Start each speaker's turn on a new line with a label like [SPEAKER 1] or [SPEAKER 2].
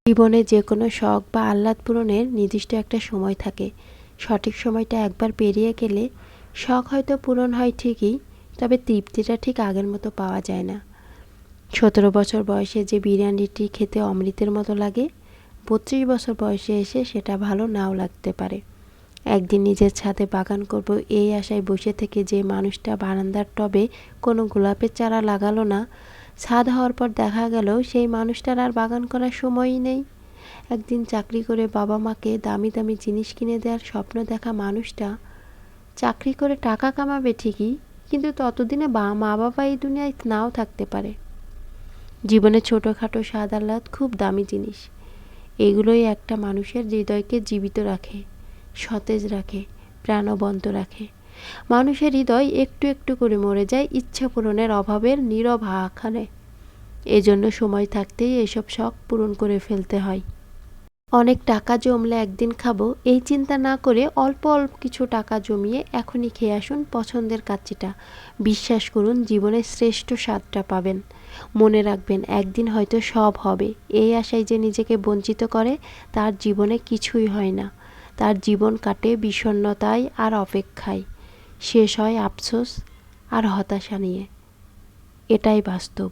[SPEAKER 1] জীবনে যে কোনো শখ বা আহ্লাদ পূরণের নির্দিষ্ট একটা সময় থাকে। সঠিক সময়টা একবার পেরিয়ে গেলে শখ হয়তো পূরণ হয় ঠিকই, তবে তৃপ্তিটা ঠিক আগের মতো পাওয়া যায় না। 17 বছর বয়সে যে বিরিয়ানিটি খেতে অমৃতের মতো লাগে, 32 বছর বয়সে এসে সেটা ভালো নাও লাগতে পারে। একদিন নিজের ছাদে বাগান করব এই আশায় বসে থেকে যে মানুষটা বারান্দার টবে কোনো গোলাপের চারা লাগালো না, ছাদ হওয়ার পর দেখা গেল সেই মানুষটার আর বাগান করার সময়ই নেই। একদিন চাকরি করে বাবা মাকে দামি দামি জিনিস কিনে দেওয়ার স্বপ্ন দেখা মানুষটা চাকরি করে টাকা কামাবে ঠিকই, কিন্তু ততদিনে মা বাবা এই দুনিয়ায় নাও থাকতে পারে। জীবনে ছোটোখাটো স্বাদ আহ্লাদ খুব দামি জিনিস। এগুলোই একটা মানুষের হৃদয়কে জীবিত রাখে, সতেজ রাখে, প্রাণবন্ত রাখে। মানুষের হৃদয় একটু একটু করে মরে যায় ইচ্ছা পূরণের অভাবের নীরব হাহাকারে। এজন্য সময় থাকতেই এসব শখ পূরণ করে ফেলতে হয়। অনেক টাকা জমলে একদিন খাবো এই চিন্তা না করে অল্প অল্প কিছু টাকা জমিয়ে এখনই খেয়ে আসুন পছন্দের কাচ্চিটা। বিশ্বাস করুন, জীবনের শ্রেষ্ঠ স্বাদটা পাবেন। মনে রাখবেন, একদিন হয়তো সব হবে। এই আশায় যে নিজেকে বঞ্চিত করে তার জীবনে কিছুই হয় না। তার জীবন কাটে বিষণ্ণতায় আর অপেক্ষায়, শেষ হয় আফসোস আর হতাশা নিয়ে। এটাই বাস্তব।